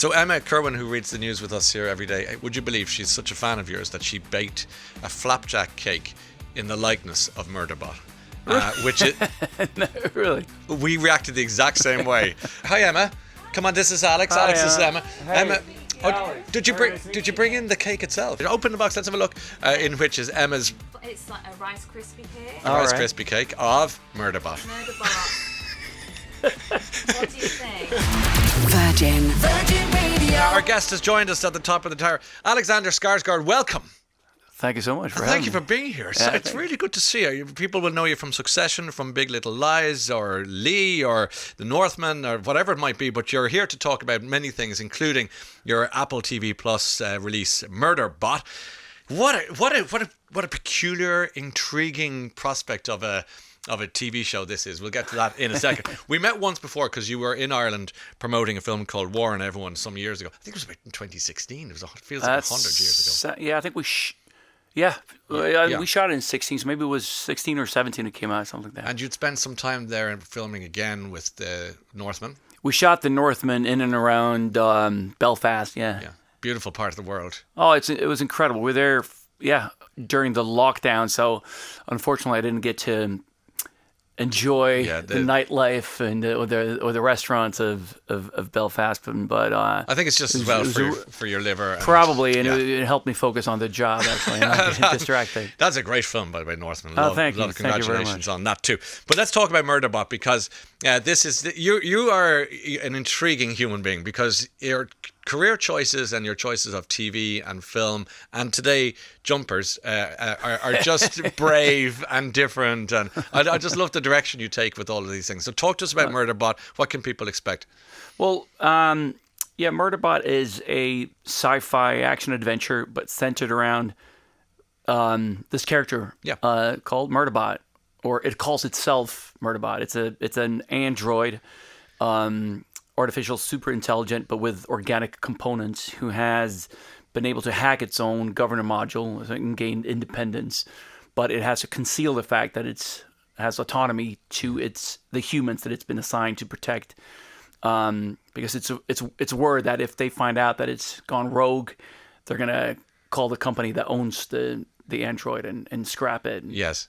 So Emma Kirwan, who reads the news with us here every day, would you believe she's such a fan of yours that she baked a flapjack cake in the likeness of Murderbot? Which is... No, really? We reacted the exact same way. Hi, Emma. Come on, this is Alex. Hi, Alex, this is Emma. Hey, Emma, Alex. did you bring in the cake itself? Open the box. Let's have a look. In which is Emma's It's like a Rice Krispie cake. Rice Krispie cake of Murderbot. Murderbot. What do you think? Virgin Radio. Our guest has joined us at the top of the tower. Alexander Skarsgård, welcome. Thank you so much for having Thank you me. for being here. So it's really good to see you. People will know you from Succession, from Big Little Lies, or Lee, or The Northman, or whatever it might be. But you're here to talk about many things, including your Apple TV Plus release, Murderbot. What a peculiar, intriguing prospect of a TV show this is. We'll get to that in a second. We met once before because you were in Ireland promoting a film called War on Everyone some years ago. I think it was about in 2016. It feels like 100 years ago. Yeah, I think we shot it in 16, so maybe it was 16 or 17 it came out, something like that. And you'd spent some time there and filming again with the Northman. We shot the Northman in and around Belfast, yeah. Beautiful part of the world. Oh, it was incredible. We were there, during the lockdown, so unfortunately I didn't get to enjoy the nightlife and or the restaurants of Belfast, but I think it's just as well for your liver. Probably, and it helped me focus on the job actually, and not get distracted. That's a great film, by the way, Northman. Thank you. A lot of congratulations on that too. But let's talk about Murderbot, because this is you are an intriguing human being, because your career choices and your choices of TV and film and today jumpers are just brave and different, and I just love the direction you take with all of these things. So talk to us about Murderbot. What can people expect? Well, Murderbot is a sci-fi action adventure, but centered around this character called Murderbot, or it calls itself Murderbot. It's an android, artificial super intelligent, but with organic components, who has been able to hack its own governor module and gain independence, but it has to conceal the fact that it has autonomy to the humans that it's been assigned to protect, because it's worried that if they find out that it's gone rogue, they're gonna call the company that owns the android and scrap it. Yes.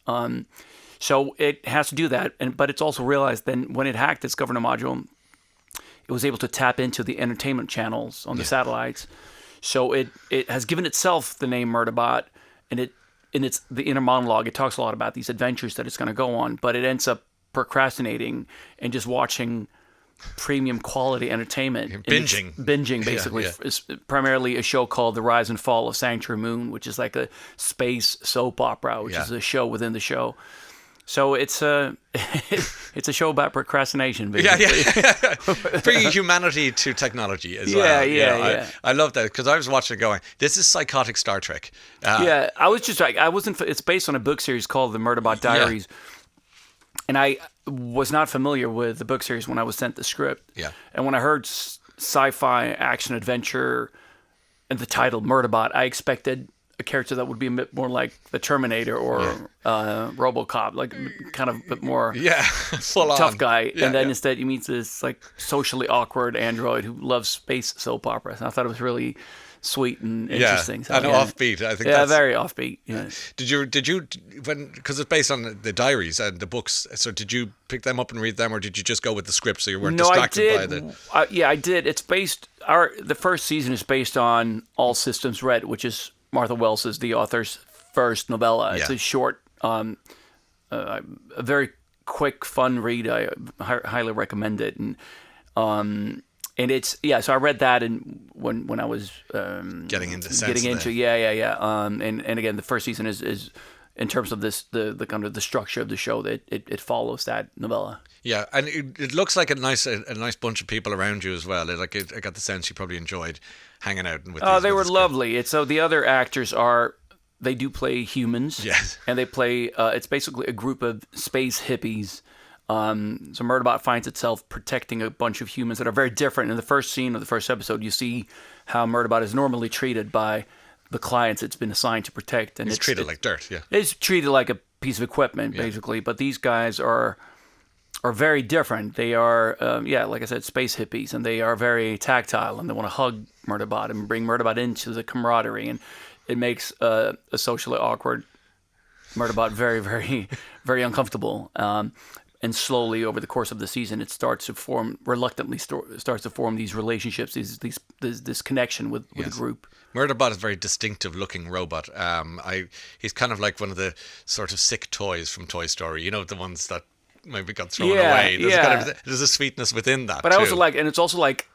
So it has to do that, but it's also realized then when it hacked its governor module, it was able to tap into the entertainment channels on the satellites. So it has given itself the name Murderbot, and in the inner monologue, it talks a lot about these adventures that it's going to go on, but it ends up procrastinating and just watching premium quality entertainment. Binging, basically. Yeah. It's primarily a show called The Rise and Fall of Sanctuary Moon, which is like a space soap opera, which is a show within the show. So it's a show about procrastination, basically. Yeah. Bringing humanity to technology as well. Yeah. I love that, because I was watching it going, this is psychotic Star Trek. I was just like, it's based on a book series called The Murderbot Diaries. And I was not familiar with the book series when I was sent the script. Yeah. And when I heard sci-fi action adventure and the title Murderbot, I expected a character that would be a bit more like the Terminator or RoboCop, like kind of a bit more full on tough guy. And then instead you meet this like socially awkward android who loves space soap operas. And I thought it was really sweet and interesting. So, and offbeat. I think very offbeat. Yeah. Did you because it's based on the diaries and the books, so did you pick them up and read them, or did you just go with the script so you weren't distracted by the... I did. It's based... The first season is based on All Systems Red, which is Martha Wells' the author's first novella. It's a short, a very quick, fun read. I highly recommend it. And it's so I read that and when I was getting into and again the first season is in terms of the kind of the structure of the show that it follows that novella. Yeah, and it looks like a nice bunch of people around you as well. I got the sense you probably enjoyed hanging out with. Oh, they were lovely. So the other actors they do play humans. Yes, and they play. It's basically a group of space hippies. So Murderbot finds itself protecting a bunch of humans that are very different. In the first scene of the first episode, you see how Murderbot is normally treated by the clients it's been assigned to protect, and it's treated like dirt. Yeah, it's treated like a piece of equipment basically. But these guys are are very different. They are, like I said, space hippies, and they are very tactile, and they want to hug Murderbot and bring Murderbot into the camaraderie, and it makes a socially awkward Murderbot very, very, very uncomfortable. And slowly, over the course of the season, it starts to form, reluctantly starts to form these relationships, this connection with the group. Murderbot is a very distinctive-looking robot. He's kind of like one of the sort of sick toys from Toy Story. You know, the ones that maybe got thrown away. There's a sweetness within that. But I also like, and it's also like,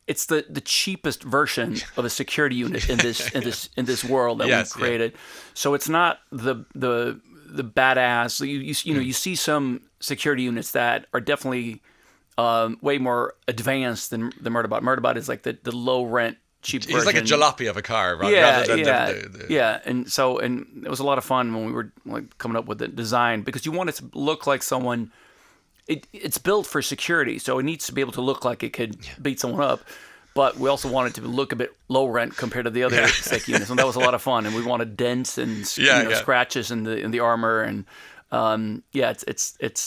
it's the cheapest version of a security unit in this world that we've created. So it's not the badass. You see some security units that are definitely way more advanced than the Murderbot. Murderbot is like the low rent, cheap version. He's like a jalopy of a car, right? And it was a lot of fun when we were like coming up with the design, because you want it to look like someone. It's built for security, so it needs to be able to look like it could beat someone up. But we also wanted to look a bit low rent compared to the other SEC units, and that was a lot of fun. And we wanted dents and scratches in the armor, and it's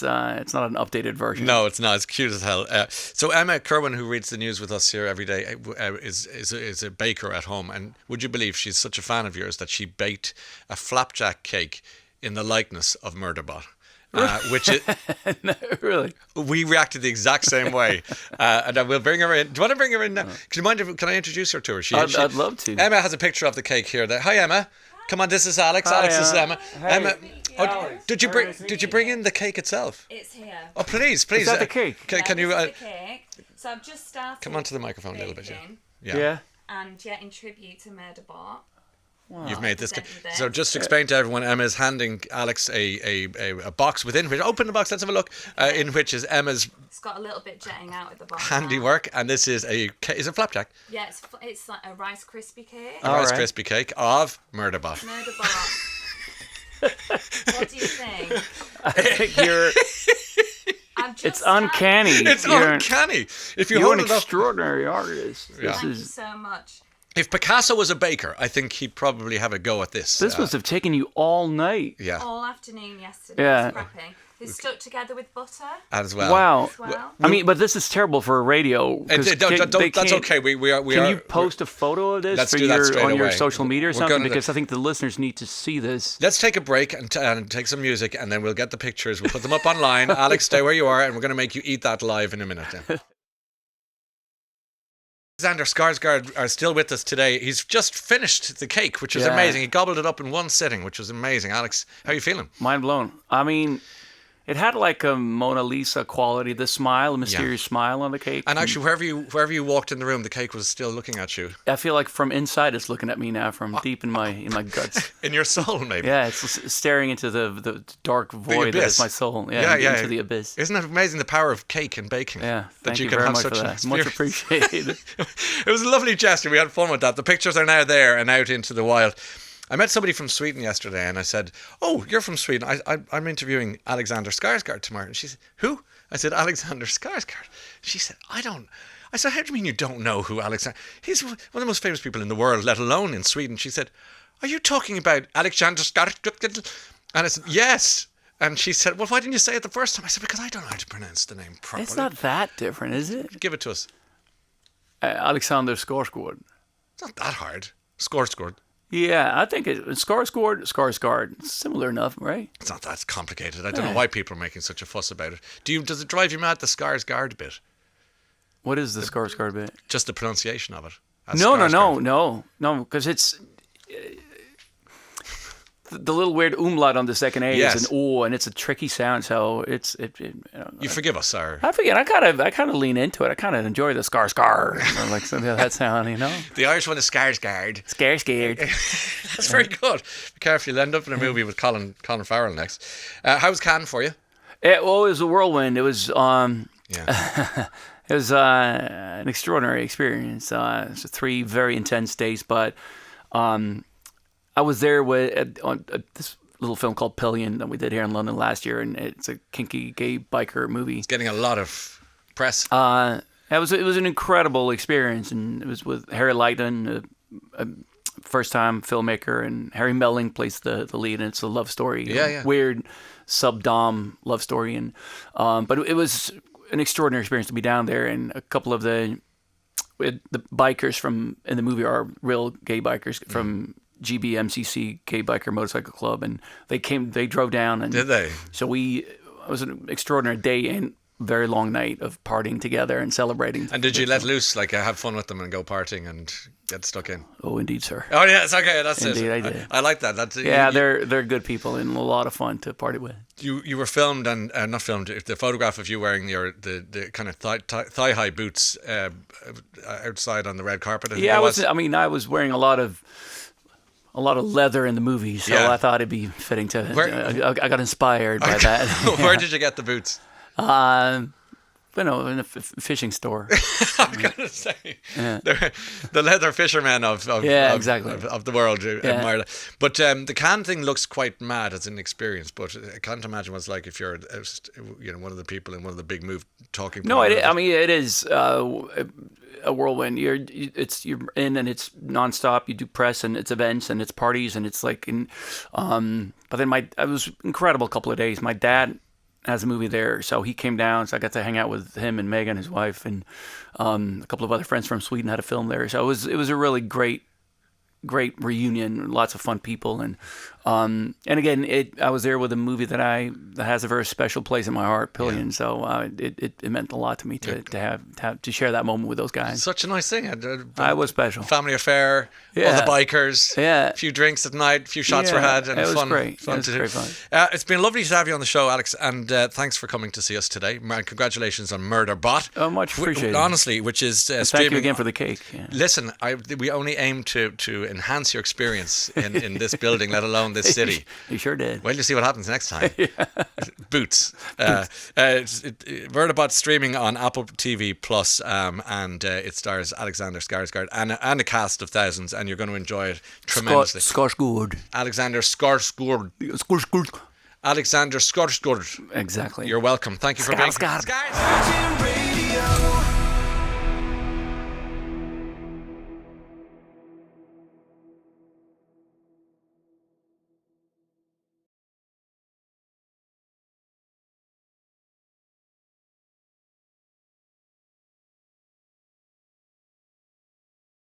not an updated version. No, it's not. It's cute as hell. So Emma Kirwan, who reads the news with us here every day, is a baker at home, and would you believe she's such a fan of yours that she baked a flapjack cake in the likeness of Murderbot? Which is no, really, we reacted the exact same way, and we'll bring her in. Do you want to bring her in now? Can I introduce her to her? I'd love to. Emma has a picture of the cake here. Hi, Emma. Come on, this is Alex. Hi, Alex, this is Emma. Hey, Emma, Alex. did you bring in the cake itself? It's here. Oh, please. Is that the cake? Can you? The cake. So I've just started. Come onto the microphone a little bit, Yeah. And in tribute to Murderbot. Wow. You've made this. So just to explain to everyone, Emma is handing Alex a box within which, open the box, let's have a look, in which is Emma's. It's got a little bit jetting out at the bottom. Handiwork, and this is is it flapjack? Yeah, it's like a Rice Krispie cake. A Rice Krispie cake of Murderbot. What do you think? I think you're. It's uncanny. It's uncanny. If you're an extraordinary artist. Thank you so much. If Picasso was a baker, I think he'd probably have a go at this. This must have taken you all night. Yeah. All afternoon yesterday. Yeah. It's prepping. It's stuck together with butter. As well. Wow. I mean, but this is terrible for a radio. That's okay. We are. Can you post a photo of this on your social media or something? Because I think the listeners need to see this. Let's take a break and take some music, and then we'll get the pictures. We'll put them up online. Alex, stay where you are, and we're going to make you eat that live in a minute. Alexander Skarsgård are still with us today. He's just finished the cake, which was amazing. He gobbled it up in one sitting, which was amazing. Alex, how are you feeling? Mind blown. I mean, it had like a Mona Lisa quality, the smile, a mysterious smile on the cake. And actually, wherever you walked in the room, the cake was still looking at you. I feel like from inside it's looking at me now, from deep in my guts. In your soul, maybe. Yeah, it's staring into the dark void that is my soul. Into the abyss. Isn't it amazing, the power of cake and baking? Yeah, thank you very much for that. Much appreciated. It was a lovely gesture. We had fun with that. The pictures are now there and out into the wild. I met somebody from Sweden yesterday, and I said, "Oh, you're from Sweden. I'm interviewing Alexander Skarsgård tomorrow." And she said, "Who?" I said, "Alexander Skarsgård." She said, "I don't." I said, "How do you mean you don't know who Alexander? He's one of the most famous people in the world, let alone in Sweden." She said, "Are you talking about Alexander Skarsgård?" And I said, "Yes." And she said, "Well, why didn't you say it the first time?" I said, "Because I don't know how to pronounce the name properly." It's not that different, is it? Give it to us. Alexander Skarsgård. It's not that hard. Skarsgård. Yeah, I think Skarsgård, similar enough, right? It's not that complicated. I don't know why people are making such a fuss about it. Does it drive you mad, the Skarsgård bit? What is the Skarsgård bit? Just the pronunciation of it. No, because it's the little weird umlaut on the second A is an O, and it's a tricky sound. So you forgive us, sir. I forget. I kind of lean into it. I kind of enjoy the Skarsgård. I like something of that sound, you know. The Irish one is Skarsgård. Skarsgård. That's very good. Be careful, you'll end up in a movie with Colin Farrell next. How was Cannes for you? It was a whirlwind. It was it was an extraordinary experience. It's 3 very intense days, but I was there on this little film called Pillion that we did here in London last year, and it's a kinky gay biker movie. It's getting a lot of press. It was an incredible experience, and it was with Harry Lightman, a first-time filmmaker, and Harry Melling plays the lead, and it's a love story. Yeah. Weird sub-dom love story, and but it was an extraordinary experience to be down there, and a couple of the bikers in the movie are real gay bikers from GBMCC Gay Biker Motorcycle Club, and they drove down, and did they? So it was an extraordinary day and very long night of partying together and celebrating. And did you let loose, like have fun with them and go partying and get stuck in? Oh, indeed, sir. Oh, yeah, it's okay. That's indeed, it. I did. I like that. They're good people and a lot of fun to party with. You were filmed and not filmed. The photograph of you wearing the kind of thigh high boots outside on the red carpet. I was wearing a lot of leather in the movie, so I thought it'd be fitting to. I got inspired by that. Where did you get the boots? In a fishing store. I'm gonna say they're the leather fishermen of exactly. of the world. Admire that. But the Cannes thing looks quite mad as an experience. But I can't imagine what it's like if you're one of the people in one of the big move talking. No, it is a whirlwind. You're in and it's nonstop. You do press and it's events and it's parties and it's like but then it was incredible couple of days. My dad has a movie there, so he came down, so I got to hang out with him and Megan, his wife, and a couple of other friends from Sweden had a film there. So it was a really great reunion, lots of fun people, and again, I was there with a movie that has a very special place in my heart, Pillion. So it meant a lot to me to share that moment with those guys. Such a nice thing. I was special. Family affair. All the bikers. Yeah. A few drinks at night. A few shots were had. And it was fun. Great. Fun it was to great do. fun. It's been lovely to have you on the show, Alex, and thanks for coming to see us today. Congratulations on Murderbot. Oh, much appreciated. Honestly, which is streaming. Thank you again for the cake. Yeah. Listen, we only aim to enhance your experience in this building, let alone this city. You sure did. Well, you see what happens next time. Boots. Murderbot's streaming on Apple TV Plus, and it stars Alexander Skarsgård and a cast of thousands, and you're going to enjoy it tremendously. Skarsgård. Alexander Skarsgård. Alexander Skarsgård. Exactly. You're welcome. Thank you for being here. Skarsgård.